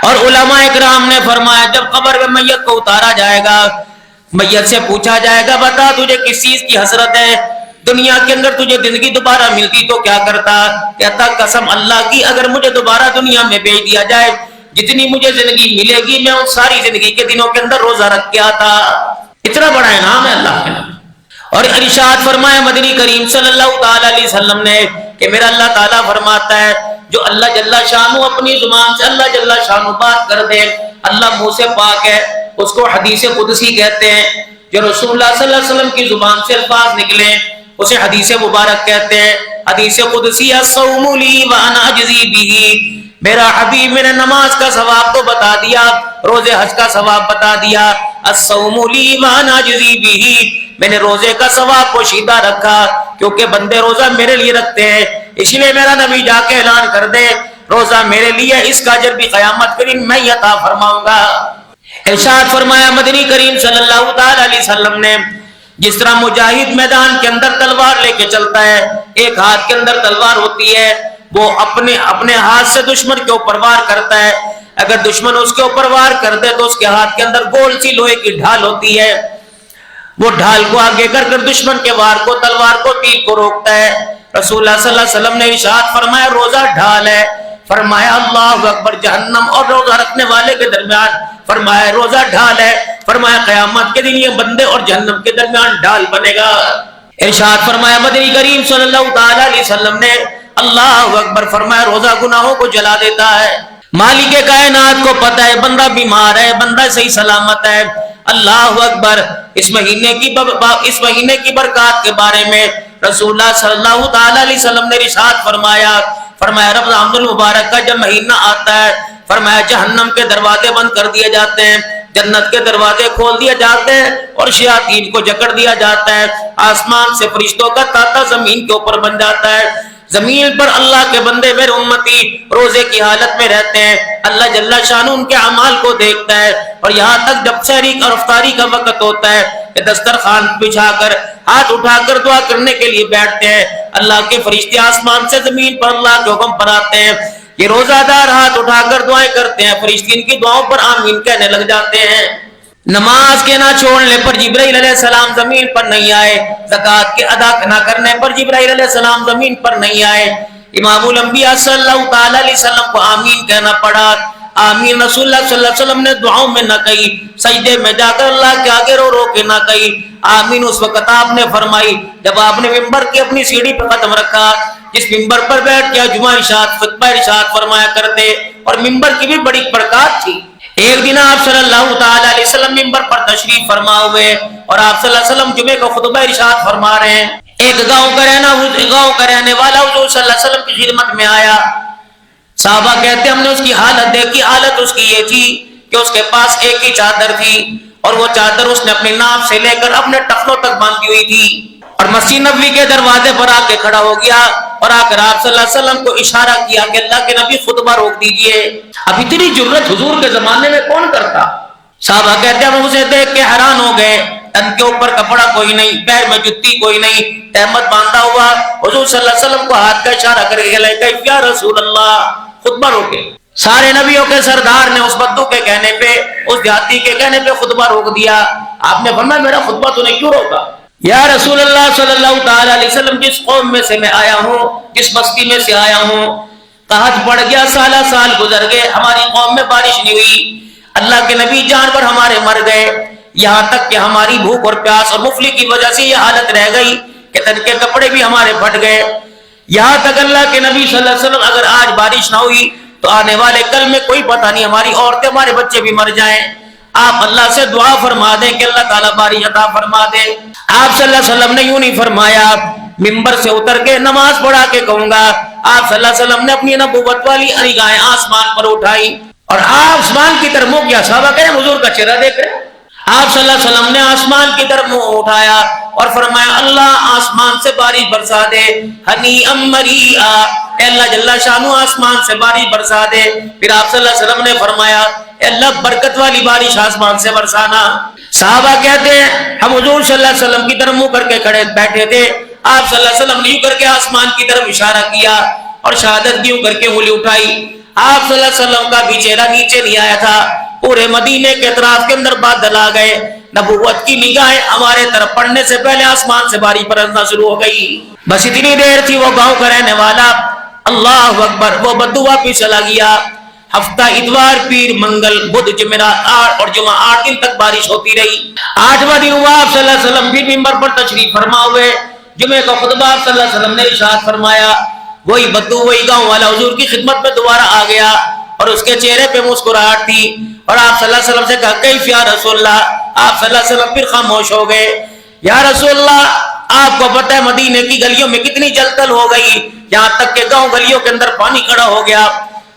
اور علماء اکرام نے فرمایا جب قبر میں میت کو اتارا جائے گا، میت سے پوچھا جائے گا بتا تجھے کس چیز کی حسرت ہے، دنیا کے اندر تجھے زندگی دوبارہ ملتی تو کیا کرتا؟ کہتا قسم اللہ کی اگر مجھے دوبارہ دنیا میں بھیج دیا جائے جتنی مجھے زندگی ملے گی میں ان ساری زندگی کے دنوں کے اندر روزہ رکھ کے آتا۔ اتنا بڑا انعام ہے اللہ کے نام۔ اور ارشاد فرمایا مدنی کریم صلی اللہ تعالی علیہ وسلم نے کہ میرا اللہ تعالیٰ فرماتا ہے جو اللہ جل شانہ اپنی زبان سے اللہ جل شانہ بات کر دے، اللہ منہ سے پاک ہے، اس کو حدیث قدسی کہتے ہیں۔ جو رسول اللہ صلی اللہ علیہ وسلم کی زبان سے الفاظ نکلے اسے حدیث مبارک کہتے ہیں۔ حدیث قدسی الصوم لی وانا اجزی بہ، میرا حبیب میں نے نماز کا ثواب تو بتا دیا، روزے حج کا ثواب بتا دیا، الصوم لی وانا اجزی بہ، میں نے روزے کا ثواب پوشیدہ رکھا کیونکہ بندے روزہ میرے لیے رکھتے ہیں، اس لیے میرا نبی جا کے اعلان کر دے روزہ میرے لیے، اس کا اجر بھی قیامت کے دن میں عطا فرماؤں گا۔ ارشاد فرمایا مدنی کریم صلی اللہ تعالی علیہ وسلم نے جس طرح مجاہد میدان کے اندر تلوار لے کے چلتا ہے، ایک ہاتھ کے اندر تلوار ہوتی ہے، وہ اپنے ہاتھ سے دشمن کے اوپر وار کرتا ہے، اگر دشمن اس کے اوپر وار کر دے تو اس کے ہاتھ کے اندر گول سی لوہے کی ڈھال ہوتی ہے، وہ ڈھال کو آگے کر کر دشمن کے وار کو، تلوار کو، تیر کو روکتا ہے۔ رسول اللہ صلی اللہ علیہ وسلم نے ارشاد فرمایا روزہ ڈھال ہے، فرمایا اللہ اکبر، جہنم اور روزہ رکھنے والے کے درمیان، فرمایا روزہ ڈھال ہے، فرمایا قیامت کے دن یہ بندے اور جہنم کے درمیان ڈھال بنے گا۔ ارشاد فرمایا مدنی کریم صلی اللہ تعالی علیہ وسلم نے اللہ اکبر، فرمایا روزہ گناہوں کو جلا دیتا ہے۔ مالک کائنات کو پتہ ہے بندہ بیمار ہے، بندہ صحیح سلامت ہے، اللہ اکبر۔ اس مہینے کی برکات کے بارے میں رسول اللہ صلی اللہ تعالی علیہ وسلم نے ارشاد فرمایا رمضان المبارک کا جب مہینہ آتا ہے، فرمایا جہنم کے دروازے بند کر دیے جاتے ہیں، جنت کے دروازے کھول دیے جاتے ہیں اور شیاطین کو جکڑ دیا جاتا ہے، آسمان سے فرشتوں کا تاتا زمین کے اوپر بن جاتا ہے، زمین پر اللہ کے بندے میرے امتی روزے کی حالت میں رہتے ہیں، اللہ جل شانہ ان کے اعمال کو دیکھتا ہے، اور یہاں تک جب سحری اور افطاری کا وقت ہوتا ہے کہ دسترخوان بچھا کر ہاتھ اٹھا کر دعا کرنے کے لیے بیٹھتے ہیں، اللہ کے فرشتے آسمان سے زمین پر اللہ کے حکم پر آتے ہیں، یہ روزہ دار ہاتھ اٹھا کر دعائیں کرتے ہیں، فرشتے ان کی دعاؤں پر آمین کہنے لگ جاتے ہیں۔ نماز کے نہ چھوڑنے پر جبرائیل علیہ السلام زمین پر نہیں آئے، زکوٰۃ کے ادا نہ کرنے پر جبرائیل علیہ السلام زمین پر نہیں آئے، امام الانبیاء صلی اللہ تعالی علیہ وسلم کو آمین کہنا پڑا۔ آمین رسول اللہ صلی اللہ علیہ وسلم نے دعاؤں میں نہ کہی، سجدے میں جا کر اللہ کے آگے رو رو کے نہ کہی، آمین اس وقت آپ نے فرمائی جب آپ نے ممبر کی اپنی سیڑھی پر قدم رکھا، جس ممبر پر بیٹھ کے جمعہ خطبہ ارشاد فرمایا کرتے، اور ممبر کی بھی بڑی برکات تھی۔ ایک دن آپ صلی اللہ تعالی علیہ وسلم ممبر پر تشریف فرما ہوئے اور آپ صلی اللہ علیہ وسلم جمعے کا خطبہ ارشاد فرما رہے ہیں، ایک گاؤں کا رہنے والا حضور صلی اللہ علیہ وسلم کی خدمت میں آیا، صحابہ کہتے ہیں ہم نے اس کی حالت دیکھی، حالت اس کی یہ تھی کہ اس کے پاس ایک ہی چادر تھی اور وہ چادر اس نے اپنی ناف سے لے کر اپنے ٹخنوں تک باندھی ہوئی تھی، اور مسجد نبوی کے دروازے پر آ کے کھڑا ہو گیا اور آ کر آپ صلی اللہ علیہ وسلم کو اشارہ کیا کہ اللہ کے نبی خطبہ روک دیجئے۔ اب اتنی جرت حضور کے زمانے میں کون کرتا؟ صحابہ کہتے ہیں ہم اسے دیکھ کے حیران ہو گئے، تن کے اوپر کپڑا کوئی نہیں، پیر میں جتی کوئی نہیں، تہمت باندھا ہوا، حضور صلی اللہ علیہ وسلم کو ہاتھ کا اشارہ کر کے کہ یا رسول اللہ خطبہ روکے۔ سارے نبیوں کے سردار نے اس بدو کے کہنے پہ، اس دیہاتی کے کہنے پہ خطبہ روک دیا۔ آپ نے فرمایا میرا خطبہ تو نے کیوں روکا؟ یا رسول اللہ صلی اللہ تعالی علیہ وسلم جس قوم میں سے میں آیا ہوں، جس بستی میں سے آیا ہوں، قحط پڑ گیا، سال گزر گئے، ہماری قوم میں بارش نہیں ہوئی، اللہ کے نبی جانور ہمارے مر گئے، یہاں تک کہ ہماری بھوک اور پیاس اور مفلی کی وجہ سے یہ حالت رہ گئی کہ تن کے کپڑے بھی ہمارے پھٹ گئے، یہاں تک اللہ کے نبی صلی اللہ علیہ وسلم اگر آج بارش نہ ہوئی تو آنے والے کل میں کوئی پتہ نہیں ہماری عورتیں ہمارے بچے بھی مر جائیں، آپ اللہ سے دعا فرما دیں کہ اللہ تعالیٰ بارش عطا فرما دے۔ آپ صلی اللہ علیہ وسلم نے یوں نہیں فرمایا، ممبر سے اتر کے نماز پڑھا کے کہوں گا، آپ صلی اللہ علیہ وسلم نے اپنی نبوت والی نگاہیں آسمان پر اٹھائی اور آسمان کی طرف منہ کیا، صحابہ کہے حضور کا چہرہ دیکھ رہے، آپ صلی اللہ علیہ وسلم نے آسمان کی طرف منہ اٹھایا اور فرمایا اللہ آسمان سے بارش برسا دے، ہنیئا مریئا، اے اللہ جل شانہ آسمان سے بارش برسا دے۔ پھر آپ صلی اللہ علیہ وسلم نے فرمایا اے اللہ برکت والی بارش آسمان سے برسانا۔ صحابہ کہتے ہیں ہم حضور صلی اللہ علیہ وسلم کی طرف منہ کر کے کھڑے بیٹھے تھے، آپ صلی اللہ علیہ وسلم نے یوں کر کے آسمان کی طرف اشارہ کیا اور شہادت کی یوں کر کے انگلی اٹھائی، آپ صلی اللہ علیہ وسلم کا بھی چہرہ نیچے نہیں آیا تھا. پورے مدینے کے اطراف کے اندر بادل آ گئے. نبوت کی نگاہیں ہمارے طرف پڑنے سے پہلے آسمان سے بارش برسنا شروع ہو گئی. بس اتنی دیر تھی وہ گاؤں کا رہنے والا, اللہ اکبر, وہ بدو واپس چلا گیا. ہفتہ اتوار پیر منگل بدھ جمعرات اور جمعہ 8 دن تک بارش ہوتی رہی. 8واں دن ہوا, آپ صلی اللہ علیہ وسلم بھی منبر پر تشریف فرما ہوئے. جمعے کا خطبہ آپ صلی اللہ علیہ وسلم نے ارشاد فرمایا. وہی بدو, وہی گاؤں والا حضور کی خدمت میں دوبارہ آ گیا اور اس کے چہرے پہ مسکراہٹ تھی. اور آپ صلی اللہ علیہ وسلم سے کہا کیف یا رسول اللہ. آپ صلی اللہ علیہ وسلم پھر خاموش ہو گئے. یا رسول اللہ, آپ کو پتہ ہے مدینے کی گلیوں میں کتنی جلتل ہو گئی, یہاں تک کہ گاؤں گلیوں کے اندر پانی کھڑا ہو گیا.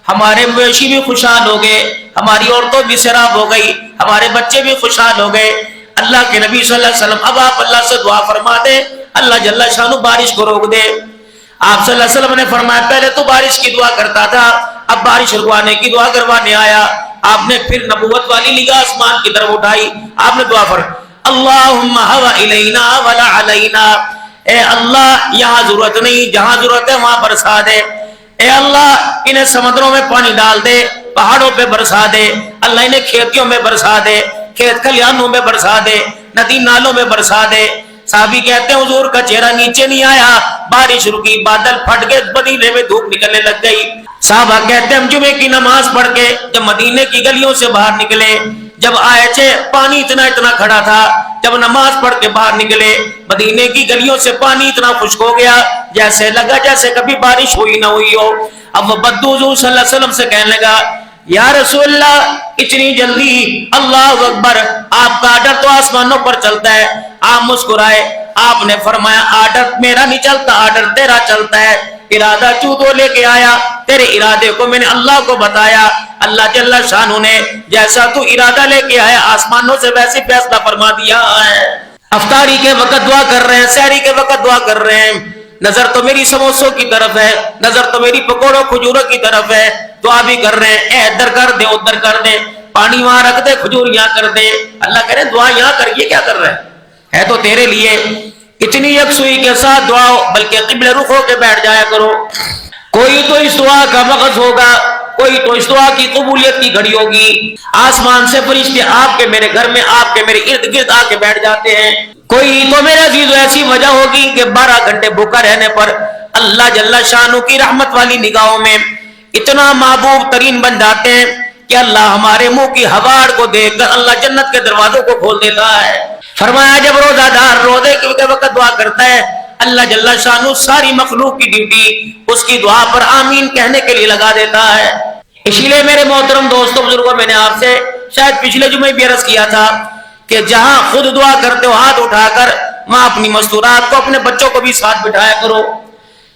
ہمارے مویشی بھی خوشحال ہو گئے, ہماری عورتوں بھی سیراب ہو گئی, ہمارے بچے بھی خوشحال ہو گئے. اللہ کے نبی صلی اللہ علیہ وسلم, اب آپ اللہ سے دعا فرما دیں, اللہ جل شانہ بارش کو روک دے. آپ صلی اللہ علیہ وسلم نے فرمایا پہلے تو بارش کی دعا کرتا تھا, اب بارش رکوانے کی دعا کروانے آیا. آپ نے پھر نبوت والی نگاہ آسمان کی طرف اٹھائی. آپ نے دعا فرمائی اللہم ہوا الینا ولا علینا, اے اللہ یہاں ضرورت نہیں, جہاں ضرورت ہے وہاں برسا دے. اے اللہ انہیں سمندروں میں پانی ڈال دے, پہاڑوں پہ برسا دے. اللہ انہیں کھیتیوں میں برسا دے, کھیت کھلیانوں میں برسا دے, ندی نالوں میں برسا دے. صحابی کہتے ہیں حضور کا چہرہ نیچے نہیں آیا, بارش رکی, بادل پھٹ گئے, مدینے میں دھوپ نکلنے لگ گئی. صحابہ کہتے ہیں ہم جمعے کی نماز پڑھ کے جب مدینے کی گلیوں سے باہر نکلے, جب آئے تھے پانی اتنا کھڑا تھا, جب نماز پڑھ کے باہر نکلے مدینے کی گلیوں سے پانی اتنا خشک ہو گیا جیسے لگا جیسے کبھی بارش ہوئی نہ ہوئی ہو. اب وہ بدو حضور صلی اللہ علیہ وسلم سے کہنے لگا یا رسول اللہ اتنی جلدی, اللہ اکبر, آپ کا آرڈر تو آسمانوں پر چلتا ہے. آپ مسکرائے, آپ نے فرمایا آرڈر میرا نہیں چلتا, آرڈر تیرا چلتا ہے. ارادہ چودو لے کے آیا, تیرے ارادے کو میں نے اللہ کو بتایا. اللہ جل شانہ نے جیسا تو ارادہ لے کے آیا آسمانوں سے ویسے فیصلہ فرما دیا ہے. افطاری کے وقت دعا کر رہے ہیں, سحری کے وقت دعا کر رہے ہیں, نظر تو میری سموسوں کی طرف ہے, نظر تو میری پکوڑوں کھجوروں کی طرف ہے, دعا بھی کر رہے ہیں, اے ادھر کر دے ادھر کر دے, پانی وہاں رکھ دے, کھجور یہاں کر دے. اللہ کہہ رہے دعا یہاں کر, یہ کیا کر رہے ہے تو تیرے لیے. اتنی یکسوئی کے ساتھ دعا ہو, بلکہ قبلہ رخ ہو کے بیٹھ جایا کرو. کوئی تو اس دعا کا مغز ہوگا, کوئی تو اس دعا کی قبولیت کی گھڑی ہوگی. آسمان سے فرشتے آپ کے میرے گھر میں, آپ کے میرے ارد گرد آ کے بیٹھ جاتے ہیں. کوئی تو میرے عزیز ایسی وجہ ہوگی کہ 12 گھنٹے بھوکا رہنے پر اللہ جل شانہ کی رحمت والی نگاہوں میں اتنا محبوب ترین بن جاتے ہیں کہ اللہ ہمارے منہ کی ہواڑ کو دیکھ کر اللہ جنت کے دروازوں کو کھول دیتا ہے. فرمایا جب روزہ دار روزے کے وقت دعا کرتا ہے, اللہ جل شانہ ساری مخلوق کی ڈیوٹی اس کی دعا پر آمین کہنے کے لیے لگا دیتا ہے. اسی لیے میرے محترم دوستوں بزرگوں, میں نے آپ سے شاید پچھلے جمعے بھی عرض کیا تھا کہ جہاں خود دعا کرتے ہو ہاتھ اٹھا کر, ماں اپنی مستورات کو اپنے بچوں کو بھی ساتھ بٹھایا کرو.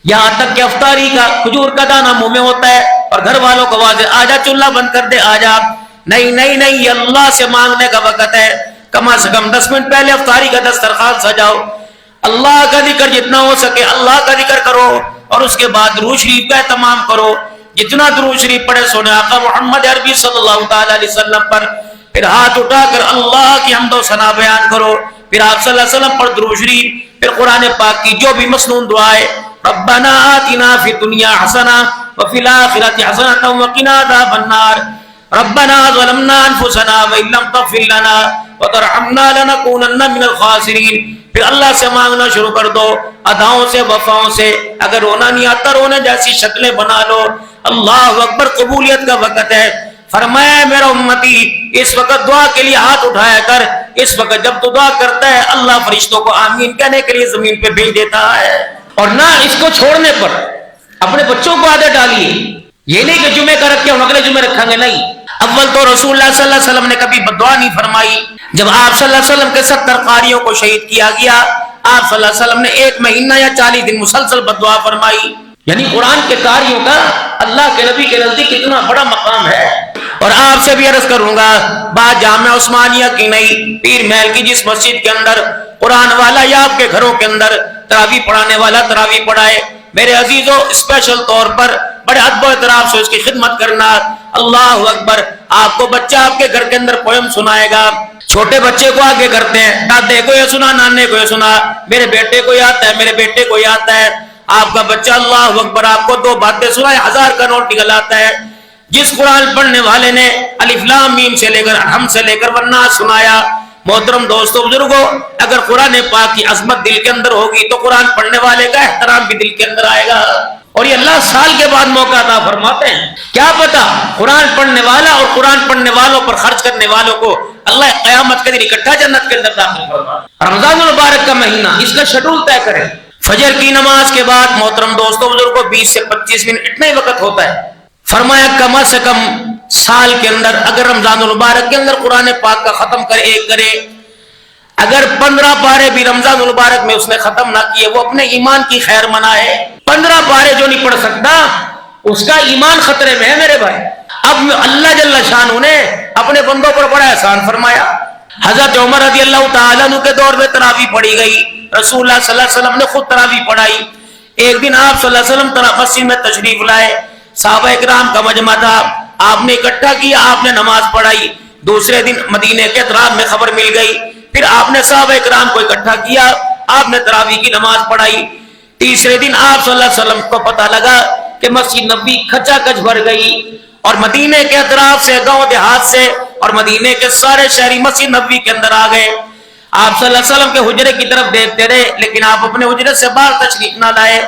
یہاں تک کہ افطاری کا کھجور کا دانہ منہ میں ہوتا ہے اور گھر والوں کو آواز آجا چولہا بند کر دے, آجا. نہیں نہیں نہیں, یہ اللہ سے مانگنے کا وقت ہے. کم از کم 10 منٹ پہلے افطاری کا دسترخوان سجاؤ, اللہ کا ذکر جتنا ہو سکے اللہ کا ذکر کرو, اور اس کے بعد درود شریف کا اہتمام کرو. جتنا درود شریف پڑھے سونے آقا محمد عربی صلی اللہ تعالی علیہ وسلم پر, پھر ہاتھ اٹھا کر اللہ کی حمد و ثنا بیان کرو. پھر آپ صلی اللہ علیہ وسلم پر درود شریف, پھر قرآن پاک کی جو بھی مسنون دعائیں, ربنا آتنا فی الدنیا حسنہ وفی الآخرۃ حسنۃ وقنا عذاب النار, ربنا ظلمنا انفسنا وان لم تغفر لنا وترحمنا لنکونن من الخاسرین. پھر اللہ سے مانگنا شروع کر دو, اداؤں سے وفاؤں سے. اگر رونا نہیں آتا رونے جیسی شکلیں بنا لو. اللہ اکبر, قبولیت کا وقت ہے. فرمایا میرا امتی اس وقت دعا کے لیے ہاتھ اٹھایا کر. اس وقت جب تو دعا کرتا ہے اللہ فرشتوں کو آمین کہنے کے لیے زمین پہ بھیج دیتا ہے. اور نہ اس کو چھوڑنے پر اپنے بچوں کو عادت ڈالیے. یہ نہیں کہ جمعے کا رکھے ہم اگلے جمعے رکھیں گے, نہیں. اول تو رسول اللہ صلی اللہ علیہ وسلم نے کبھی بدعا نہیں فرمائی. جب آپ صلی اللہ علیہ وسلم کے 70 قاریوں کو شہید کیا گیا, آپ صلی اللہ علیہ وسلم نے 1 مہینہ یا 40 دن مسلسل بددعا فرمائی. یعنی قرآن کے قاریوں کا اللہ کے نبی کے نزدیک کتنا بڑا مقام ہے. اور آپ سے بھی عرض کروں گا, بات جامعہ عثمانیہ کی نہیں, پیر محل کی جس مسجد کے اندر قرآن والا یا آپ کے گھروں کے اندر تراویح پڑھانے والا تراویح پڑھائے, میرے عزیزوں اسپیشل طور پر بڑے ادب و احترام سے اس کی خدمت کرنا. اللہ اکبر, آپ کو بچہ آپ کے گھر کے اندر پوئم سنائے گا. چھوٹے بچے کو آگے کرتے ہیں, دادے کو یہ سنا, نانے کو یہ سنا, میرے بیٹے کو یہ آتا ہے, میرے بیٹے کو یہ آتا ہے. آپ کا بچہ اللہ اکبر آپ کو 2 باتیں سنائے 1000 کا نوٹ نکل آتا ہے. جس قرآن پڑھنے والے نے الف لام میم سے لے کر ہم سے لے کر والناس سنایا، محترم دوستو بزرگوں، اگر قرآن پاک کی عظمت دل کے اندر ہوگی تو قرآن پڑھنے والے کا احترام بھی دل کے اندر آئے گا. اور یہ اللہ سال کے بعد موقع عطا فرماتے ہیں. کیا پتا قرآن پڑھنے والا اور قرآن پڑھنے والوں پر خرچ کرنے والوں کو اللہ قیامت کے دن اکٹھا جنت کے اندر داخل فرمائے. رمضان المبارک کا مہینہ، اس کا شیڈول طے کریں. فجر کی نماز کے بعد محترم دوستوں بزرگوں 20 سے 25 منٹ اتنا ہی وقت ہوتا ہے. فرمایا کم از کم سال کے اندر اگر رمضان المبارک کے اندر قرآن پاک کا ختم کرے، اگر 15 پارے بھی رمضان المبارک میں اس نے ختم نہ کیے، وہ اپنے ایمان کی خیر منائے. 15 پارے جو نہیں پڑھ سکتا اس کا ایمان خطرے میں ہے میرے بھائی. اب اللہ جل شانہ نے اپنے بندوں پر بڑا احسان فرمایا. حضرت عمر رضی اللہ تعالیٰ عنہ کے دور میں تراویح پڑھی گئی. رسول اللہ صلی اللہ علیہ وسلم نے خود تراویح پڑھائی. ایک دن آپ صلی اللہ علیہ وسلم مسجد میں تشریف لائے، صحابہ اکرام کا مجمع تھا، آپ نے اکٹھا کیا، آپ نے نماز پڑھائی. دوسرے دن مدینے کے اطراف میں خبر مل گئی، پھر آپ نے صحابہ اکرام کو اکٹھا کیا، آپ نے تراویح کی نماز پڑھائی. تیسرے دن آپ صلی اللہ علیہ وسلم کو پتہ لگا کہ مسجد نبوی کھچا کچ بھر گئی، اور مدینے کے اطراف سے، گاؤں دیہات سے اور مدینے کے سارے شہری مسجد نبوی کے اندر آ گئے. آپ صلی اللہ علیہ وسلم کے حجرے کی طرف دیکھتے رہے، لیکن آپ اپنے حجرے سے باہر تشریف نہ لائے.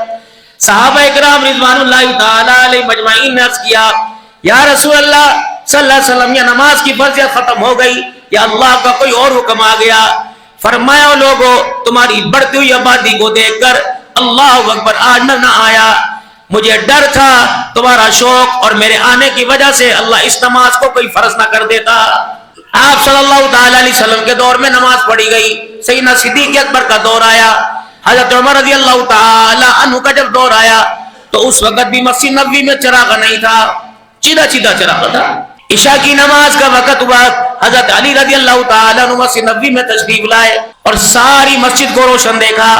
صحابہ اکرام رضوان اللہ تعالی علیہ مجمعین نے عرض کیا، یا رسول اللہ صلی اللہ علیہ وسلم، یہ نماز کی فرضیت ختم ہو گئی یا اللہ کا کوئی اور حکم آ گیا؟ فرمایا لوگوں، تمہاری بڑھتی ہوئی آبادی کو دیکھ کر اللہ اکبر آج نہ آیا. مجھے ڈر تھا تمہارا شوق اور میرے آنے کی وجہ سے اللہ اس نماز کو کوئی فرض نہ کر دیتا. آپ صلی اللہ تعالی علیہ وسلم کے دور میں نماز پڑھی گئی. سیدنا صدیق اکبر کا دور آیا، حضرت عمر رضی اللہ تعالی عنہ کا جب دور آیا تو اس وقت بھی مسجد نبوی میں چراغ نہیں تھا، سیدھا چراغ تھا. عشاء کی نماز کا وقت ہوا، حضرت علی رضی اللہ تعالی عنہ مسجد نبوی میں تشریف لائے اور ساری مسجد کو روشن دیکھا.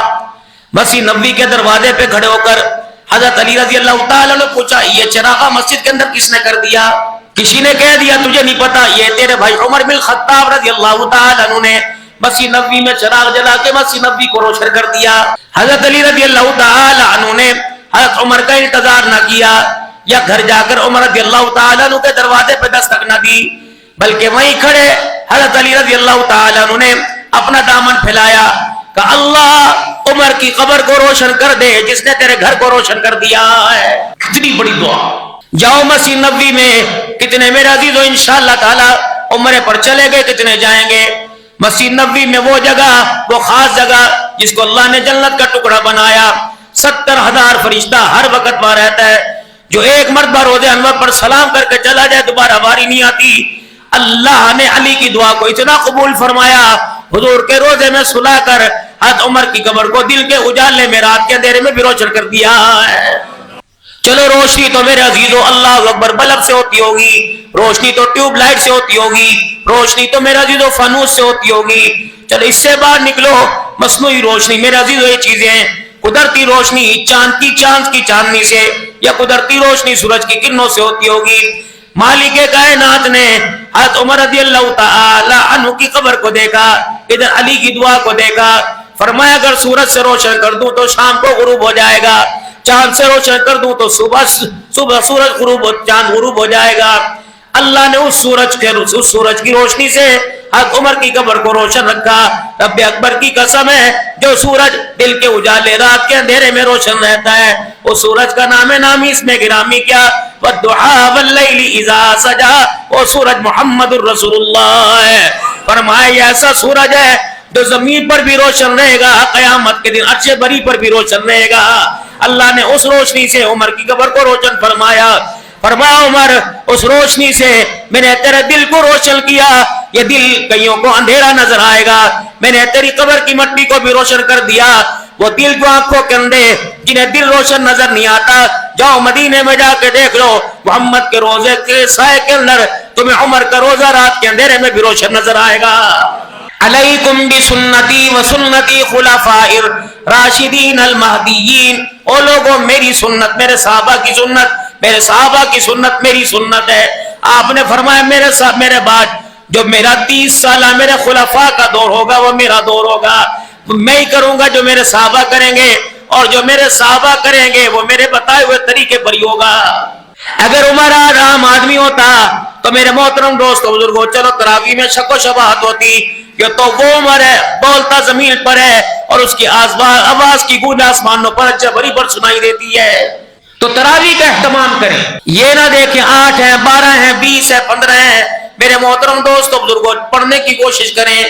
مسجد نبوی کے دروازے پہ کھڑے ہو کر حضرت علی رضی اللہ تعالی عنہ پوچھا، یہ چراغ مسجد کے اندر کس نے کر دیا؟ کسی نے کہہ دیا تجھے نہیں پتا، یہ تیرے بھائی عمر بن الخطاب رضی اللہ تعالی عنہ نے مسجد نبوی میں چراغ جلا کے مسجد نبوی کو روشن کر دیا. حضرت علی رضی اللہ تعالی عنہ نے حضرت عمر کا انتظار نہ کیا یا گھر جا کر عمر رضی اللہ تعالی عنہ کے دروازے پہ دستک نہ دی، بلکہ وہیں کھڑے حضرت علی رضی اللہ تعالی عنہ نے اپنا دامن پھیلایا کہ اللہ عمر کی قبر کو روشن کر دے جس نے تیرے گھر کو روشن کر دیا ہے. کتنی بڑی دعا. جاؤ مسجد نبوی میں، کتنے میرے عزیزو انشاءاللہ تعالی عمرے پر چلے گئے، کتنے جائیں گے؟ مسجد نبوی میں وہ جگہ، وہ خاص جگہ جس کو اللہ نے جنت کا ٹکڑا بنایا. 70,000 فرشتہ ہر وقت وہاں رہتا ہے. جو ایک مرتبہ روزے انور پر سلام کر کے چلا جائے دوبارہ باری نہیں آتی. اللہ نے علی کی دعا کو اتنا قبول فرمایا، حضور کے روزے میں سلا کر حضرت عمر کی قبر کو دل کے اجالے میں رات کے اندھیرے میں بھی روشن کر دیا ہے. چلو روشنی تو میرے عزیزو اللہ اکبر بلب سے ہوتی ہوگی، روشنی تو ٹیوب لائٹ سے ہوتی ہوگی، روشنی تو میرے عزیزو فانوس سے ہوتی ہوگی. چلو اس سے باہر نکلو، مصنوعی روشنی میرے عزیزو یہ چیزیں ہیں. قدرتی روشنی چاند کی چاندنی سے یا قدرتی روشنی سورج کی کرنوں سے ہوتی ہوگی. مالک کائنات نے حضرت عمر رضی اللہ تعالی عنہ کی قبر کو دیکھا، ادھر علی کی دعا کو دیکھا. فرمایا اگر سورج سے روشن کر دوں تو شام کو غروب ہو جائے گا، چاند سے روشن کر دوں تو صبح سورج چاند غروب ہو جائے گا. اللہ نے اس سورج کی روشنی سے حضرت عمر کی قبر کو روشن رکھا. رب اکبر کی قسم ہے، جو سورج دل کے اجالے رات کے اندھیرے میں روشن رہتا ہے، اس سورج کا نام نامی اس میں گرامی کیا، والضحیٰ واللیل اذا سجا، وہ سورج محمد الرسول اللہ ہے. فرمایا یہ ایسا سورج ہے جو زمین پر بھی روشن رہے گا، قیامت کے دن عرش بری پر بھی روشن رہے گا. اللہ نے اس روشنی سے عمر کی قبر کو روشن فرمایا. فرمایا عمر اس روشنی سے میں نے تیرے دل کو روشن کیا. یہ دل کئیوں کو اندھیرا نظر آئے گا، میں نے تیری قبر کی مٹی کو بھی روشن کر دیا. وہ دل جو آنکھوں کے اندھے جنہیں دل روشن نظر نہیں آتا، جاؤ مدینے میں جا کے دیکھ لو، محمد کے روزے کے سائے کے اندر تمہیں عمر کا روزہ رات کے اندھیرے میں بھی روشن نظر آئے گا. علیکم بسنتی و سنتی خلفاء الراشدین المہدیین. او لوگوں میری سنت، میرے صحابہ کی سنت، میرے صحابہ کی سنت میری سنت ہے. آپ نے فرمایا میرے بعد جو میرا 30 سالہ میرے خلفاء کا دور ہوگا وہ میرا دور ہوگا. میں ہی کروں گا جو میرے صحابہ کریں گے، اور جو میرے صحابہ کریں گے وہ میرے بتائے ہوئے طریقے پر ہی ہوگا. اگر عمر عام آدمی ہوتا تو میرے محترم دوستو بزرگوں چلو تراویح میں شک و شبہت ہوتی، یہ تو وہ عمر ہے بولتا زمین پر ہے اور اس کی آواز کی گونج آسمانوں پر اچھا بری پر سنائی دیتی ہے۔ تو تراویح کا اہتمام کریں، یہ نہ دیکھیں 8 ہیں 12 ہیں 20 ہیں 15 ہیں۔ میرے محترم دوستو بزرگوں پڑھنے کی کوشش کریں،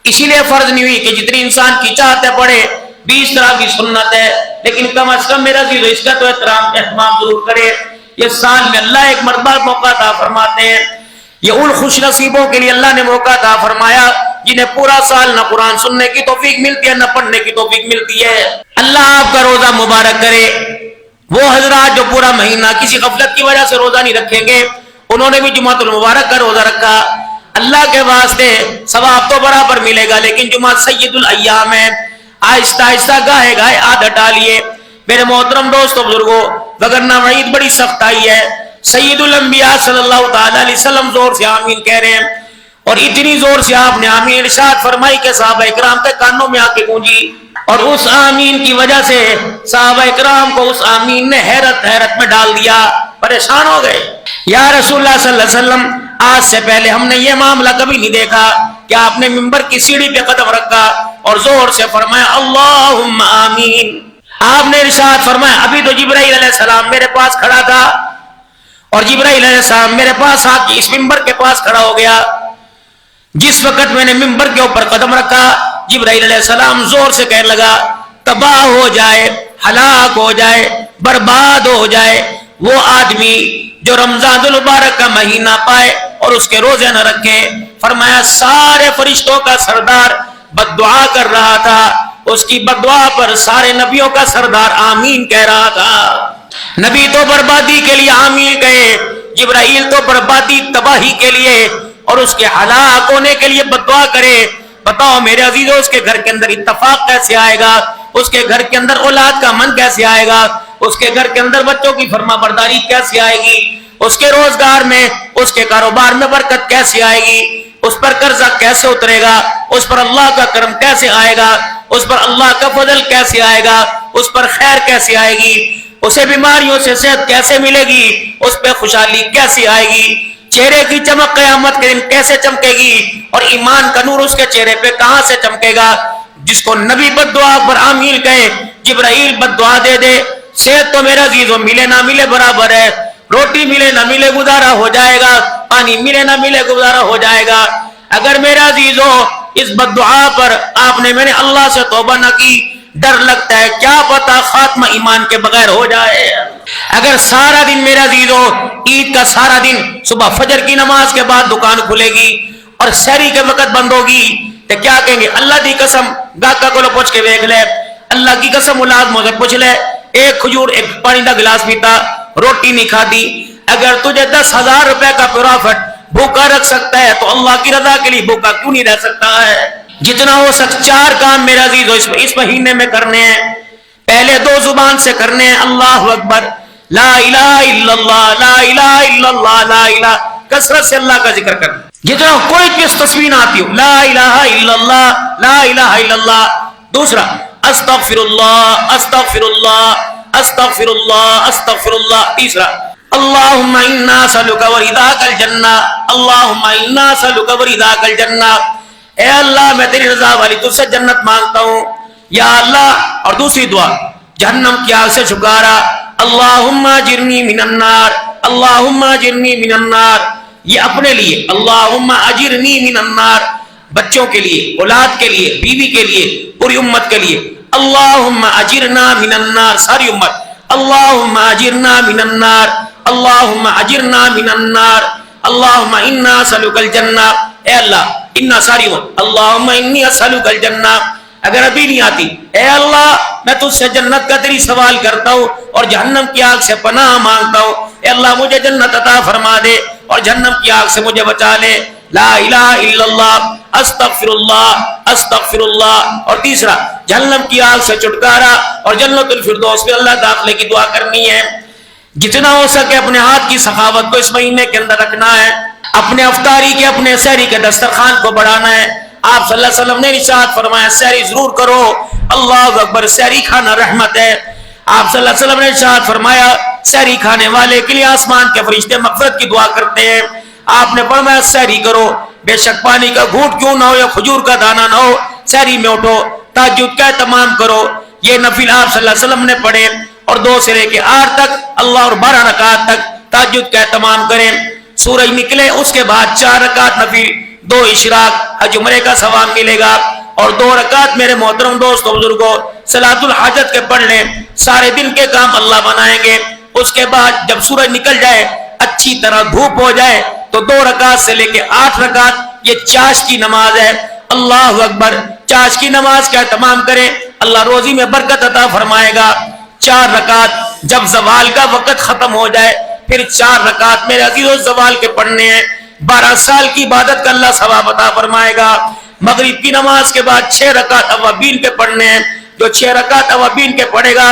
اسی لیے فرض نہیں ہوئی کہ جتنی انسان کی چاہت ہے پڑھے، 20 طرح کی سنت ہے، لیکن کم از کم میرا عزیز اس کا تو اہتمام ضرور کرے۔ یہ سال میں اللہ ایک مرتبہ موقع عطا فرماتے ہیں، یہ ان خوش نصیبوں کے لیے اللہ نے موقع عطا فرمایا جنہیں پورا سال نہ قرآن سننے کی توفیق ملتی ہے نہ پڑھنے کی توفیق ملتی ہے۔ اللہ آپ کا روزہ مبارک کرے۔ وہ حضرات جو پورا مہینہ کسی غفلت کی وجہ سے روزہ نہیں رکھیں گے، انہوں نے بھی جمعۃ المبارک کا روزہ رکھا، اللہ کے واسطے ثواب تو برابر ملے گا، لیکن جمعہ سید الایام ہے، آہستہ آہستہ گاہے گاہے عادت ڈالیے میرے محترم دوستو بزرگوں، وگرنہ وعید بڑی سخت آئی ہے۔ سید الانبیاء صلی اللہ تعالی علیہ وسلم زور سے آمین کہہ رہے ہیں، اور اتنی زور سے آپ نے آمین ارشاد فرمائی کہ صحابہ اکرام کے کانوں میں آ کے گونجی، اور اس آمین کی وجہ سے صحابہ اکرام کو اس آمین نے حیرت میں ڈال دیا، پریشان ہو گئے۔ یا رسول اللہ صلی اللہ علیہ وسلم، آج سے پہلے ہم نے یہ معاملہ کبھی نہیں دیکھا کہ آپ نے ممبر کی سیڑھی پہ قدم رکھا اور زور سے فرمایا اللہم آمین۔ آپ نے ارشاد فرمایا، ابھی تو جبرائیل علیہ السلام میرے پاس کھڑا تھا، اور جبرائیل علیہ السلام میرے پاس آ کے اس ممبر کے پاس کھڑا ہو گیا۔ جس وقت میں نے ممبر کے اوپر قدم رکھا، جبرائیل علیہ السلام زور سے کہنے لگا تباہ ہو جائے، ہلاک ہو جائے، برباد ہو جائے وہ آدمی جو رمضان المبارک کا مہینہ پائے اور اس کے روزے نہ رکھے۔ فرمایا سارے فرشتوں کا سردار بد دعا کر رہا تھا، اس کی بد دعا پر سارے نبیوں کا سردار آمین کہہ رہا تھا۔ نبی تو بربادی کے لیے آمین کہے، جبرائیل تو بربادی تباہی کے لیے اور اس کے ہلاک ہونے کے لیے بد دعا کرے۔ بتاؤ میرے عزیزو، اس کے گھر کے اندر اتفاق کیسے آئے گا؟ اس کے گھر کے اندر اولاد کا من کیسے آئے گا؟ اس کے گھر کے اندر بچوں کی فرما برداری کیسے آئے گی؟ اس کے روزگار میں، اس کے کاروبار میں برکت کیسے آئے گی؟ اس پر قرضہ کیسے اترے گا؟ اس پر اللہ کا کرم کیسے آئے گا؟ اس پر اللہ کا فضل کیسے آئے گا؟ اس پر خیر کیسے آئے گی؟ اسے بیماریوں سے صحت کیسے ملے گی؟ اس پہ خوشحالی کیسے آئے گی؟ چہرے کی چمک قیامت کے دن کیسے چمکے گی؟ اور ایمان کا نور اس کے چہرے پہ کہاں سے چمکے گا؟ جس کو نبی بد دعا پر آمین کہے، جبرائیل بد دعا دے دے، صحت تو میرا عزیزو ملے نہ ملے برابر ہے، روٹی ملے نہ ملے گزارا ہو جائے گا، پانی ملے نہ ملے گزارا ہو جائے گا۔ اگر میرا عزیزو اس بد دعا پر آپ نے میں نے اللہ سے توبہ نہ کی، ڈر لگتا ہے کیا پتا خاتمہ ایمان کے بغیر ہو جائے۔ اگر سارا دن میرا عزیزو، عید کا سارا دن صبح فجر کی نماز کے بعد دکان کھلے گی اور سحری کے وقت بند ہوگی، تو کیا کہیں گے؟ اللہ دی قسم، گاہکا کو پوچھ کے دیکھ لے، اللہ کی قسم ملازموں سے پوچھ لے، ایک کھجور ایک پانی کا گلاس پیتا، روٹی نہیں کھاتی۔ اگر تجھے 10,000 روپے کا پروفٹ بھوکا رکھ سکتا ہے تو اللہ کی رضا کے لیے بھوکا کیوں نہیں رہ سکتا ہے؟ جتنا ہو سکتا 4 کام میرا عزیزو اس مہینے میں کرنے ہیں۔ پہلے 2 زبان سے کرنے ہیں، اللہ اکبر، لا الہ الا اللہ، لا الہ الا اللہ، لا الہ، کثرت سے اللہ کا ذکر کرنا۔ جتنا کوئی چیز تصویر آتی ہو، لا الہ الا اللہ، لا الہ الا اللہ۔ دوسرا استغفر اللہ، استغفر اللہ، استغفر اللہ، استغفر اللہ۔ تیسرا اللہم انا نسألک ورضاک الجنہ، اللہم انا نسألک ورضاک الجنہ، اے اللہ میں تیری رضا والی تجھ سے جنت مانگتا ہوں یا اللہ۔ اور دوسری دعا جہنم کی آگ سے چھٹکارا، اللہم اجرنی من النار، اللہم اجرنی من النار، یہ اپنے لیے اللہم اجرنی من النار، بچوں کے لیے، اولاد کے لیے، بیوی کے لیے، پوری امت کے لیے، اللہم اجرنا من النار، ساری امت، اللہم اجرنا من النار، اللہم اجرنا من النار، اللہم انا نسألک الجنہ، اے اللہ، انا ساری امت، اللہم انی اسألک الجنہ۔ اگر ابھی نہیں آتی، اے اللہ میں تجھ سے جنت کا تیری سوال کرتا ہوں اور جہنم کی آگ سے پناہ مانگتا ہوں، اے اللہ مجھے جنت عطا فرما دے اور جہنم کی آگ سے مجھے بچا لے، لا الہ الا اللہ، استغفر اللہ، استغفر اللہ۔ اور تیسرا جہنم کی آگ سے چھٹکارا اور جنت الفردوس میں اللہ داخلے کی دعا کرنی ہے۔ جتنا ہو سکے اپنے ہاتھ کی سخاوت کو اس مہینے کے اندر رکھنا ہے، اپنے افطاری کے، اپنے سحری کے دسترخوان کو بڑھانا ہے۔ آپ صلی اللہ علیہ وسلم نے ارشاد فرمایا سحری ضرور کرو، اللہ اکبر، سحری کھانا رحمت ہے۔ آپ صلی اللہ علیہ وسلم نے ارشاد فرمایا سحری کھانے والے کے لیے آسمان کے فرشتے مغفرت کی دعا کرتے ہیں. آپ نے فرمایا سحری کرو، بے شک پانی کا گھونٹ کیوں نہ ہو یا کھجور کا دانہ نہ ہو، سحری میں اٹھو، تہجد کا اہتمام کرو. یہ نفل آپ صلی اللہ علیہ وسلم نے پڑھے اور 2 سے لے کے 8 تک اللہ اور 12 رکعت تک تہجد کا اہتمام کریں. سورج نکلے اس کے بعد 4 رکعت نفل، 2 اشراق حج عمرے کا ثواب ملے گا، اور 2 رکعت میرے محترم دوستوں بزرگوں صلاۃ الحاجت کے پڑھ لیں. سارے دن کے کام اللہ بنائیں گے. اس کے بعد جب سورج نکل جائے، اچھی طرح دھوپ ہو جائے، تو 2 رکعت سے لے کے 8 رکعت یہ چاش کی نماز ہے. اللہ اکبر، چاش کی نماز کا اہتمام کریں، اللہ روزی میں برکت عطا فرمائے گا. 4 رکعت جب زوال کا وقت ختم ہو جائے پھر 4 رکعت میرے عزیزو زوال کے پڑھنے ہیں. 12 سال کی عبادت کا اللہ ثواب عطا فرمائے گا. مغرب کی نماز کے بعد 6 رکعت اوابین کے پڑھنے ہیں. جو 6 رکعت اوابین کے پڑھے گا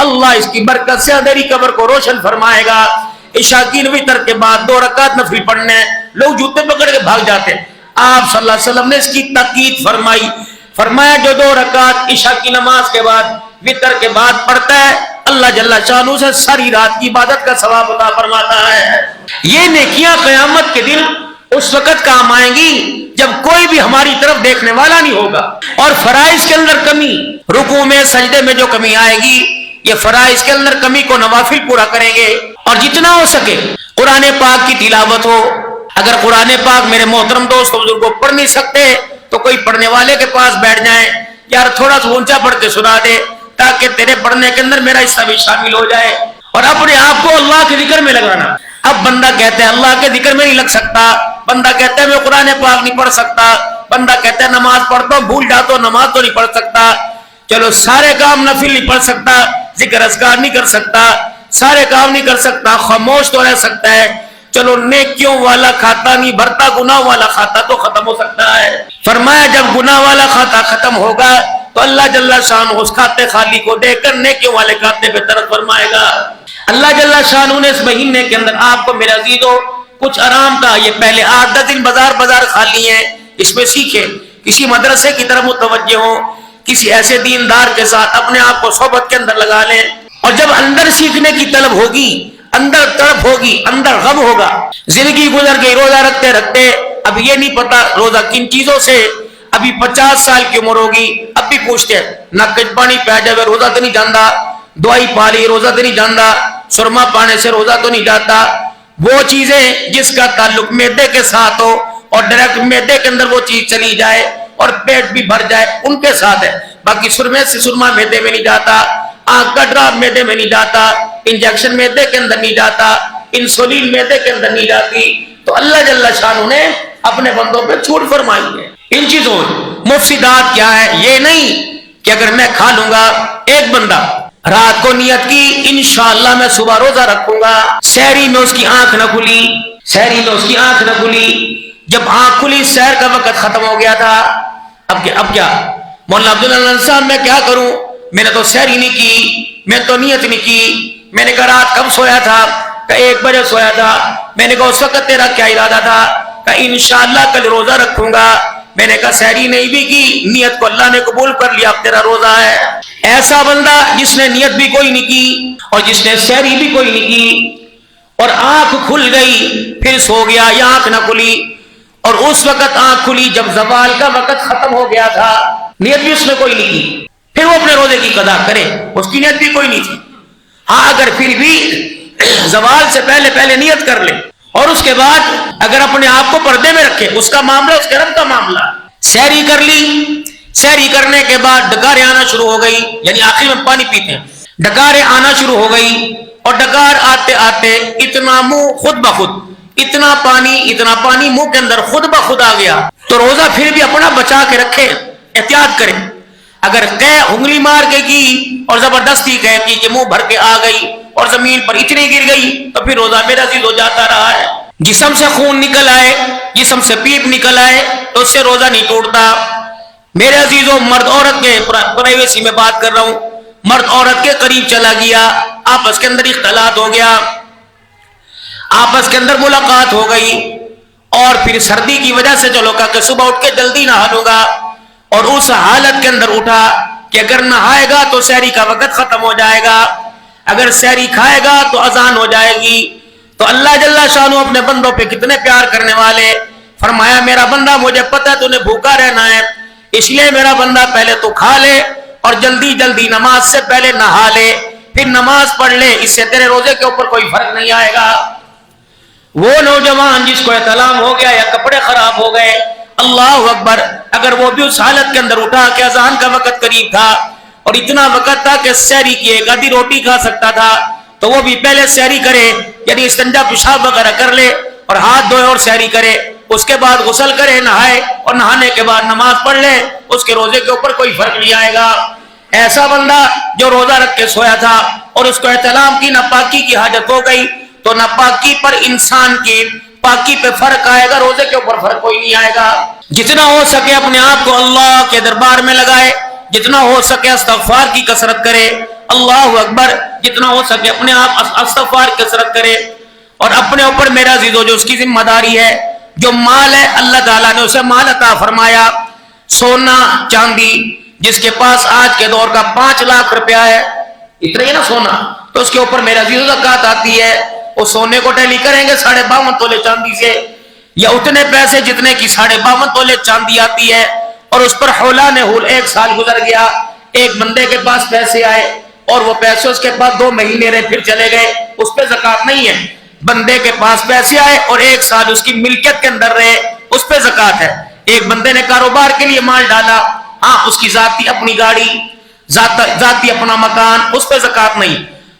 اللہ اس کی برکت سے اندھیری قبر کو روشن فرمائے گا. عشاء کی وتر کے بعد 2 رکعت نفل پڑھنے ہیں. لوگ جوتے پکڑ کے بھاگ جاتے ہیں. آپ صلی اللہ علیہ وسلم نے اس کی تاکید فرمائی، فرمایا جو 2 رکعت عشاء کی نماز کے بعد وتر کے بعد پڑھتا ہے اللہ جل شانہ سے ساری رات کی عبادت کا ثواب عطا فرماتا ہے. یہ نیکیاں قیامت کے دن اس وقت کام آئیں گی جب کوئی بھی ہماری طرف دیکھنے والا نہیں ہوگا. اور فرائض کے اندر کمی، رکوع میں سجدے میں جو کمی آئے گی، یہ فرائض کے اندر کمی کو نوافل پورا کریں گے. اور جتنا ہو سکے قرآن پاک کی تلاوت ہو. اگر قرآن پاک میرے محترم دوست بزرگوں پڑھ نہیں سکتے تو کوئی پڑھنے والے کے پاس بیٹھ جائیں، یار تھوڑا سا اونچا پڑھ کے سنا دے تاکہ تیرے پڑھنے کے اندر میرا حصہ بھی شامل ہو جائے. اور اپنے آپ کو اللہ کے ذکر میں لگانا. اب بندہ کہتا ہے اللہ کے ذکر میں نہیں لگ سکتا، بندہ کہتا ہے میں قرآن پاک نہیں پڑھ سکتا، بندہ کہتا ہے نماز پڑھتا ہوں بھول جاتا ہوں نماز تو نہیں پڑھ سکتا. چلو سارے کام نفل نہیں پڑھ سکتا، ذکر اذکار نہیں کر سکتا، سارے کام نہیں کر سکتا، خاموش تو رہ سکتا ہے. چلو نیکیوں والا کھاتا نہیں بھرتا، گناہ والا کھاتا تو ختم ہو سکتا ہے. فرمایا جب گناہ والا کھاتا ختم ہوگا تو اللہ جل شانہ اس کھاتے خالی کو دیکھ کر نیکیوں والے کھاتے پہ طرف فرمائے گا. اللہ جل شانہ نے اس مہینے کے اندر آپ کو میرے عزیزو کچھ آرام کا، یہ پہلے 8-10 دن بازار خالی ہیں، اس میں سیکھیں، کسی مدرسے کی طرف متوجہ ہوں، کسی ایسے دیندار کے ساتھ اپنے آپ کو صحبت کے اندر لگا لیں. اور جب اندر سیکھنے کی طلب ہوگی، اندر تڑپ ہوگی، اندر غم ہوگا. زندگی گزر گئی روزہ رکھتے رکھتے، اب یہ نہیں پتا روزہ کن چیزوں سے، ابھی 50 سال کی عمر ہوگی اب بھی پوچھتے ہیں نہ کچھ پانی پیا جائے روزہ تو نہیں جانا، دوائی پا لی روزہ تو نہیں جانا، سرما پانے سے روزہ تو نہیں جاتا. وہ چیزیں جس کا تعلق معدے کے ساتھ ہو اور ڈائریکٹ معدے کے اندر وہ چیز چلی جائے اور پیٹ بھی بھر جائے ان کے ساتھ ہے. باقی سرمے سے سرما معدے میں نہیں جاتا، آنکھ کا ڈراپ معدے میں نہیں جاتا، انجیکشن معدے کے اندر نہیں جاتا، انسولین معدے کے اندر نہیں جاتی. تو اللہ جل شانہ نے اپنے بندوں پہ چھوٹ فرمائی ہے. ان چیزوں مفسدات کیا ہے؟ یہ نہیں کہ اگر میں کھا لوں گا، ایک بندہ رات کو نیت کی انشاءاللہ میں صبح روزہ رکھوں گا، سحری میں اس کی آنکھ نہ کھلی، سحری میں اس کی آنکھ نہ کھلی، جب آنکھ کھلی سحر کا وقت ختم ہو گیا تھا. اب کیا مولانا عبداللہ صاحب میں کیا کروں، میں نے تو سحری نہیں کی، میں تو نیت نہیں کی. میں نے کہا رات کب سویا تھا؟ کہ 1 بجے سویا تھا. میں نے کہا اس وقت تیرا کیا ارادہ تھا؟ کہ انشاءاللہ کل روزہ رکھوں گا. میں نے کہا سحری نہیں بھی کی، نیت کو اللہ نے قبول کر لیا، اب تیرا روزہ ہے. ایسا بندہ جس نے نیت بھی کوئی نہیں کی اور جس نے سحری بھی کوئی نہیں کی اور آنکھ کھل گئی پھر سو گیا یا آنکھ نہ کھلی، اور اس وقت آنکھ کھلی جب زوال کا وقت ختم ہو گیا تھا، نیت بھی اس نے کوئی نہیں کی، پھر وہ اپنے روزے کی قضا کرے، اس کی نیت بھی کوئی نہیں تھی. ہاں اگر پھر بھی زوال سے پہلے نیت کر لے اور اس کے بعد اگر اپنے آپ کو پردے میں رکھے، اس کا معاملہ اس کے رب کا معاملہ. سحری کر لی، سحری کرنے کے بعد ڈکاریں آنا شروع ہو گئی، یعنی آخر میں پانی پیتے ہیں، ڈکاریں آنا شروع ہو گئی اور ڈکار آتے آتے اتنا منہ خود بخود، اتنا پانی منہ کے اندر خود بخود آ گیا. تو روزہ پھر بھی اپنا بچا کے رکھے، احتیاط کریں. اگر انگلی مار کے کی اور زبردستی کی کہ منہ بھر کے آ گئی اور زمین پر اتنی گر گئی تو پھر روزہ میرا عزیز ہو جاتا رہا ہے. جسم سے خون نکل آئے، جسم سے پیپ نکل آئے تو اس سے روزہ نہیں ٹوٹتا. میرے عزیزوں، مرد عورت کے پرائیویسی میں بات کر رہا ہوں، مرد عورت کے قریب چلا گیا، آپس کے اندر اختلاط ہو گیا، آپس کے اندر ملاقات ہو گئی، اور پھر سردی کی وجہ سے چلو کہ صبح اٹھ کے جلدی نہا لوں گا، اور اس حالت کے اندر اٹھا کہ اگر نہائے گا تو سحری کا وقت ختم ہو جائے گا. اگر سحری کھائے گا تو اذان ہو جائے گی. تو اللہ جل شانہ اپنے بندوں پہ کتنے پیار کرنے والے. فرمایا میرا بندہ مجھے پتہ ہے تو نے بھوکا رہنا ہے, اس لیے میرا بندہ پہلے تو کھا لے اور جلدی جلدی نماز سے پہلے نہا لے, پھر نماز پڑھ لے, اس سے تیرے روزے کے اوپر کوئی فرق نہیں آئے گا. وہ نوجوان جس کو احتلام ہو گیا یا کپڑے خراب ہو گئے, اللہ اکبر, اگر وہ بھی اس حالت کے اندر اٹھا کہ اذان کا وقت قریب تھا اور اتنا وقت تھا کہ سحری کی ایک آدھی روٹی کھا سکتا تھا, تو وہ بھی پہلے سحری کرے, یعنی استنجا پیشاب وغیرہ کر لے اور ہاتھ دھوئے اور سحری کرے, اس کے بعد غسل کرے, نہائے, اور نہانے کے بعد نماز پڑھ لے, اس کے روزے کے اوپر کوئی فرق نہیں آئے گا. ایسا بندہ جو روزہ رکھ کے سویا تھا اور اس کو احتلام کی ناپاکی کی حاجت ہو گئی, تو ناپاکی پر انسان کی پاکی پہ فرق آئے گا, روزے کے اوپر فرق کوئی نہیں آئے گا. جتنا ہو سکے اپنے آپ کو اللہ کے دربار میں لگائے, جتنا ہو سکے استغفار کی کثرت کرے, اللہ اکبر, جتنا ہو سکے اپنے آپ استغفار کی کثرت کرے. اور اپنے اوپر میرا عزیزو جو اس کی ذمہ داری ہے, جو مال ہے اللہ تعالیٰ نے اسے مال عطا فرمایا, سونا چاندی, جس کے پاس آج کے دور کا 5 لاکھ روپیہ ہے, اتنا ہی نا سونا, تو اس کے اوپر میرا عزیزو زکوٰۃ آتی ہے. وہ سونے کو ٹیلی کریں گے 52.5 تولے چاندی سے, یا اتنے پیسے جتنے کی 52.5 تولے چاندی آتی ہے, اور اس پر حولان حول 1 سال گزر گیا, ایک بندے کے پاس پیسے آئے اور وہ پیسے اس کے پاس 2 مہینے رہے پھر چلے گئے, اس پہ زکوٰۃ نہیں ہے. بندے کے پاس پیسے آئے اور 1 سال اس کی ملکیت کے اندر رہے, اس پہ زکوٰۃ ہے. ایک بندے نے کاروبار کے لیے مال ڈالا, ہاں اس کی ذاتی اپنی گاڑی, ذاتی اپنا مکان, اس پہ زکوٰۃ نہیں.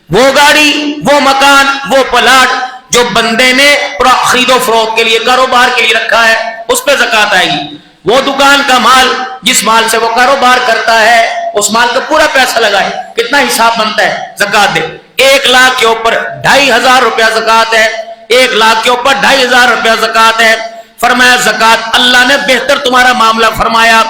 وہ گاڑی, وہ مکان, وہ پلاٹ جو بندے نے خرید و فروخت کے لیے, کاروبار کے لیے رکھا ہے, اس پہ زکوٰۃ آئے گی. وہ دکان کا مال, جس مال سے وہ کاروبار کرتا ہے, اس مال کا پورا پیسہ لگائے, کتنا حساب بنتا ہے, زکوٰۃ دے. 1 لاکھ کے اوپر 2,500 روپیہ زکوٰۃ ہے, 1 لاکھ کے اوپر 2,500 روپیہ زکوٰۃ ہے. فرمایا زکوٰۃ اللہ نے بہتر تمہارا معاملہ فرمایا,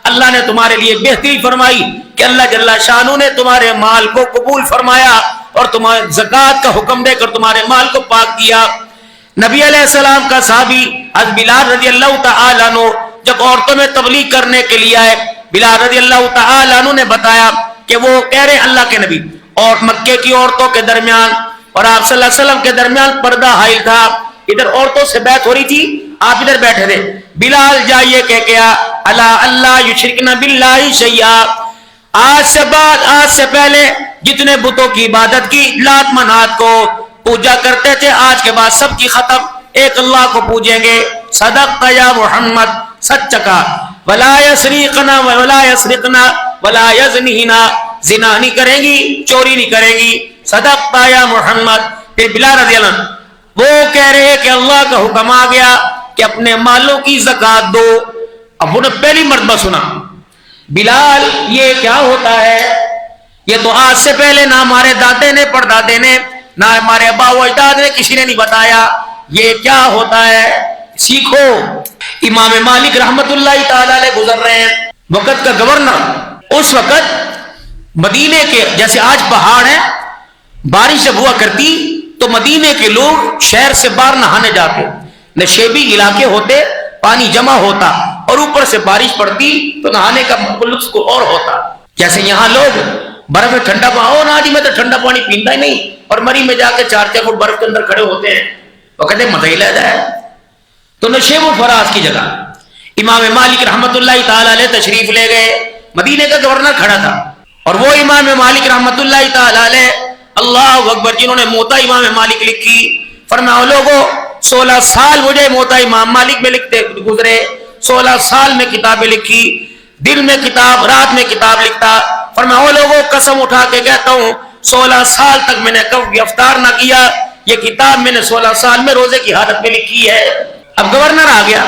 اللہ نے تمہارے لیے بہتری فرمائی کہ اللہ جل شانہ نے تمہارے مال کو قبول فرمایا اور تمہارے زکوٰۃ کا حکم دے کر تمہارے مال کو پاک کیا. نبی علیہ السلام کا صحابی حضرت بلال رضی اللہ تعالیٰ عنہ جب عورتوں میں تبلیغ کرنے کے لیے آئے, بلال رضی اللہ تعالیٰ عنہ نے بتایا کہ وہ کہہ رہے اللہ کے نبی, اور مکے کی عورتوں کے درمیان اور آپ صلی اللہ علیہ وسلم کے درمیان پردہ حائل تھا, ادھر عورتوں سے بیعت ہو رہی تھی, آپ ادھر بیٹھے تھے. بلال جائیے کہہ کے الا اللہ یشرکن باللہ شیئا, آج سے پہلے جتنے بتوں کی عبادت کی, لات منات کو پوجا کرتے تھے, آج کے بعد سب کی ختم, ایک اللہ کو پوجیں گے. صدقت یا محمد, سچ کہا. ولا یسرقنا ولا یسرقنا ولا یزنینا, زنا نہیں کریں گی, چوری نہیں کریں گی. صدقت یا محمد. پھر بلال رضی اللہ عنہ وہ کہہ رہے کہ اللہ کا حکم آ گیا کہ اپنے مالوں کی زکوٰۃ دو. اب انہوں نے پہلی مرتبہ سنا, بلال یہ کیا ہوتا ہے, یہ تو آج سے پہلے نہ ہمارے دادے نے, پردادے نے, نہ ہمارے ابا و اجداد نے, کسی نے نہیں بتایا, یہ کیا ہوتا ہے, سیکھو. امام مالک رحمت اللہ تعالی علیہ گزر رہے ہیں, وقت کا گورنر. اس وقت مدینے کے جیسے آج پہاڑ ہے, بارش جب ہوا کرتی تو مدینے کے لوگ شہر سے باہر نہانے جاتے, نشیبی علاقے ہوتے, پانی جمع ہوتا اور اوپر سے بارش پڑتی تو نہانے کا لطف کو اور ہوتا. جیسے یہاں لوگ برف میں ٹھنڈا پانی, نا جی میں تو ٹھنڈا پانی پیتا ہی نہیں, اور مری میں جا کے 4 فٹ برف کے اندر کھڑے ہوتے ہیں, وہ کہتے ہیں مزہ ہی لے جائے. تو نشیب و فراز کی جگہ امام مالک رحمت اللہ تعالی علیہ تشریف لے گئے. مدینے کا گورنر کھڑا تھا, اور وہ امام مالک رحمت اللہ تعالی علیہ, اللہ اکبر, جنہوں نے موتا امام مالک لکھی. فرمایا لوگوں 16 سال مجھے موتا امام مالک میں لکھتے گزرے, 16 سال میں کتابیں لکھی, دن میں کتاب, رات میں کتاب لکھتا. فرمایا لوگوں قسم اٹھا کے کہتا ہوں 16 سال تک میں نے کبھی افطار نہ کیا, یہ کتاب میں نے 16 سال میں روزے کی حالت میں لکھی ہے. اب گورنر آ گیا,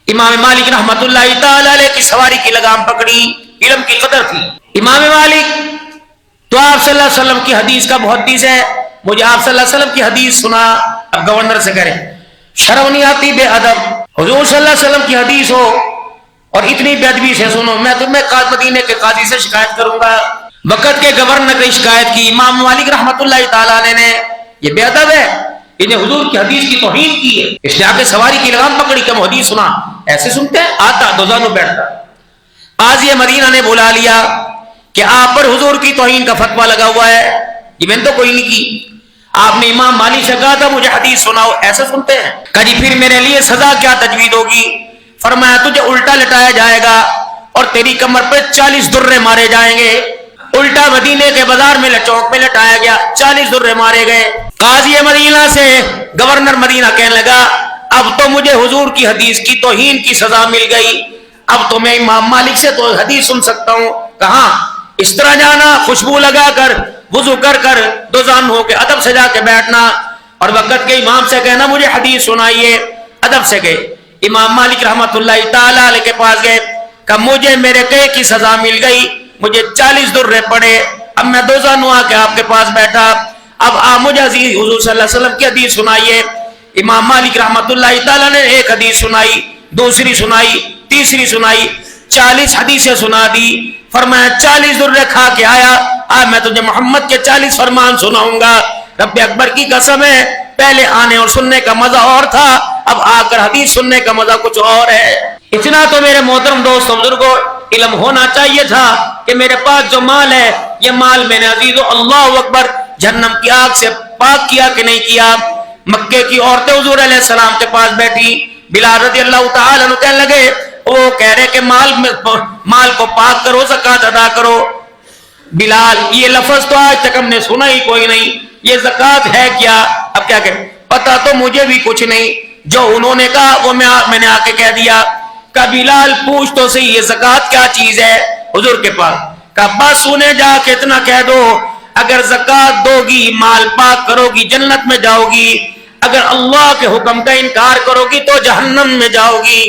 امام مالک رحمت اللہ تعالی علیہ کی سواری کی لگام پکڑی, علم کی قدر تھی. امام مالک تو آپ صلی اللہ علیہ وسلم کی حدیث کا محدث ہے, مجھے آپ صلی اللہ علیہ وسلم کی حدیث سنا. اب گورنر سے کریں, شرم نہیں آتی بے ادب, حضور صلی اللہ علیہ وسلم کی حدیث ہو اور اتنی بے ادبی سے سنو, میں تمہیں مدینے کے قاضی سے شکایت کروں گا. وقت کے گورنر نے شکایت کی, امام مالک رحمت اللہ تعالی علیہ نے, یہ بے ادب ہے, انہیں حضور کی حدیث کی توہین کی ہے, اس نے آ کے سواری کی لگام پکڑی کہ حدیث سنا. ایسے سنتے ہیں, آتا دوزانو بیٹھتا. قاضی مدینہ نے بلا لیا کہ آپ پر حضور کی توہین کا فتویٰ لگا ہوا ہے. یہ میں نے تو کوئی نہیں کی. آپ نے امام مالک سے کہا تھا مجھے حدیث سناؤ, ایسے سنتے ہیں. کہا جی پھر میرے لیے سزا کیا تجوید ہوگی؟ فرمایا تجھے الٹا لٹایا جائے گا اور تیری کمر پہ 40 درے مارے جائیں گے. الٹا مدینے کے بازار میں چوک میں لٹایا گیا, 40 درے مارے گئے. قاضی مدینہ سے گورنر مدینہ کہنے لگا اب تو مجھے حضور کی حدیث کی توہین کی سزا مل گئی, اب تو میں امام مالک سے تو حدیث سن سکتا ہوں. کہاں اس طرح جانا, خوشبو لگا کر وضو کر کر دوزان ہو کے ادب سے جا کے بیٹھنا اور وقت کے امام سے کہنا مجھے حدیث سنائیے. ادب سے گئے, امام مالک رحمت اللہ تعالی علیہ کے پاس گئے. کہ مجھے میرے کہے کی سزا مل گئی, مجھے 40 درے پڑے, اب میں دوزان ہوا کے آپ کے پاس بیٹھا, اب آپ مجھے عزیز حضور صلی اللہ علیہ وسلم کی حدیث سنائیے. امام مالک رحمت اللہ تعالی نے ایک حدیث سنائی, دوسری سنائی, تیسری سنائی, 40 حدیثیں سنا دی. فرمایا 40 درے کھا کے آیا, آج میں تجھے محمد کے 40 فرمان سناؤں گا. رب اکبر کی قسم ہے, پہلے آنے اور سننے کا مزہ اور تھا, اب آ کر حدیث سننے کا مزہ کچھ اور ہے. اتنا تو میرے محترم دوستوں بزرگوں علم ہونا چاہیے تھا کہ میرے پاس جو مال ہے یہ مال میں نے عزیزو اللہ اکبر جہنم کی آگ سے پاک کیا کہ نہیں کیا. مکے کی عورتیں حضور علیہ السلام کے پاس بیٹھی, بلال رضی اللہ تعالیٰ عنہ کہنے لگے, وہ کہہ رہے کہ مال کو پاک کرو, زکات ادا کرو. بلال یہ لفظ تو آج تک ہم نے سنا ہی کوئی نہیں, یہ زکات ہے کیا؟ اب کیا کہ پتا تو مجھے بھی کچھ نہیں, جو انہوں نے کہا وہ میں نے آ کے کہہ دیا. کہ بلال پوچھ تو صحیح یہ زکات کیا چیز ہے حضور کے پاس. کہ بس انہیں جا کے اتنا کہہ دو اگر زکات دو گی مال پاک کرو گی جنت میں جاؤ گی, اگر اللہ کے حکم کا انکار کرو گی تو جہنم میں جاؤ گی.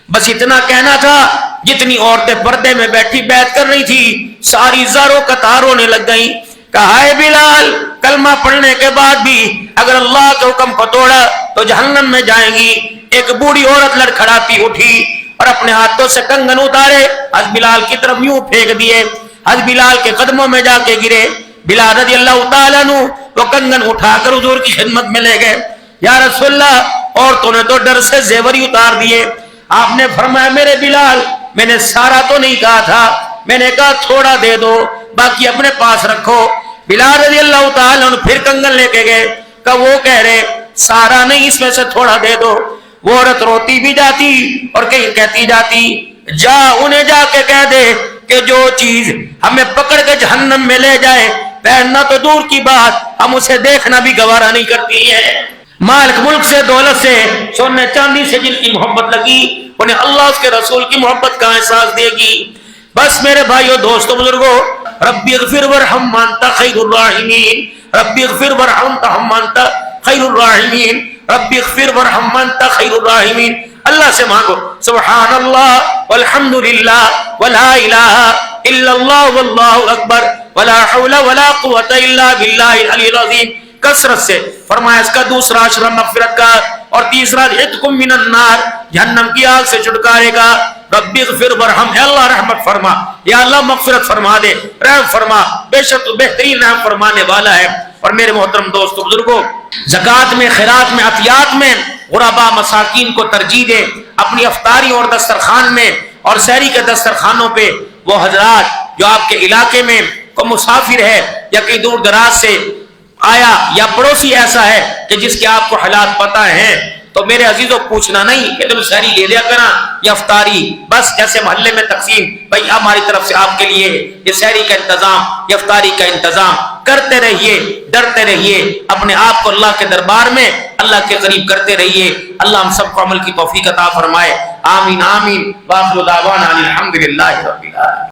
بس اتنا کہنا تھا. جتنی عورتیں پردے میں بیٹھی بیعت کر رہی تھی ساری زاروں قطار ہونے لگ گئی. کہا ہے بلال کلمہ پڑھنے کے بعد بھی اگر اللہ کے حکم کو توڑا تو جہنم میں جائیں گی. ایک بوڑھی عورت لڑکھڑاتی اٹھی اور اپنے ہاتھوں سے کنگن اتارے, حضرت بلال کی طرف یوں پھینک دیے, حضرت بلال کے قدموں میں جا کے گرے. بلال رضی اللہ تعالیٰ عنہ وہ کنگن اٹھا کر حضور کی خدمت میں لے گئے. یا رسول اللہ, عورتوں نے تو ڈر سے زیور اتار دیے. آپ نے فرمایا میرے بلال میں نے سارا تو نہیں کہا تھا, میں نے کہا تھوڑا دے دو باقی اپنے پاس رکھو. بلال رضی اللہ تعالیٰ عنہ پھر کنگن لے کے گئے. کہ وہ کہہ رہے سارا نہیں, اس میں سے تھوڑا دے دو. وہ عورت روتی بھی جاتی اور کہیں کہتی جاتی, جا انہیں جا کے کہہ دے کہ جو چیز ہمیں پکڑ کے جہنم میں لے جائے پہننا تو دور کی بات ہم اسے دیکھنا بھی گوارا نہیں کرتی ہے. مالک ملک سے دولت سے سونے چاندی سے جن کی محبت لگی انہیں اللہ اس کے رسول کی محبت کا احساس دے گی. بس میرے بھائیو دوستو بزرگو, ربی اغفر ورحم وانت خیر الراحمین, ربی اغفر ورحم وانت خیر الراحمین, ربی اغفر ورحم وانت خیر الراحمین. اللہ سے مانگو سبحان اللہ والحمدللہ ولا الہ الا اللہ واللہ اکبر ولا حول ولا قوة الا باللہ العلی العظیم. کثرت سے فرمایا اس کا دوسرا اشرا مغفرت کا اور تیسرا عتق من النار جہنم کی آگ سے چھٹکارے کا. ربی اغفر ورحم, اے اللہ رحمت فرما, یا اللہ مغفرت فرما دے, رحم فرما, بے شک تو بہترین رحم فرمانے والا ہے. اور میرے محترم دوستو بزرگوں, زکات میں, خیرات میں, عطیات میں غربا مساکین کو ترجیح دے. اپنی افطاری اور دسترخوان میں اور سحری کے دسترخوانوں پہ وہ حضرات جو آپ کے علاقے میں کوئی مسافر ہے یا کہیں دور دراز سے آیا یا پڑوسی ایسا ہے کہ جس کے آپ کو حالات پتہ ہیں, تو میرے عزیزوں پوچھنا نہیں کہ تم سحری لے لیا کرنا یا افطاری, بس جیسے محلے میں تقسیم, بھائی ہماری طرف سے آپ کے لیے یہ سحری کا انتظام یا افطاری کا انتظام کرتے رہیے, ڈرتے رہیے, اپنے آپ کو اللہ کے دربار میں اللہ کے قریب کرتے رہیے. اللہ ہم سب کو عمل کی توفیق عطا فرمائے. آمین آمین. وآخر دعوانا الحمدللہ رب العالمین.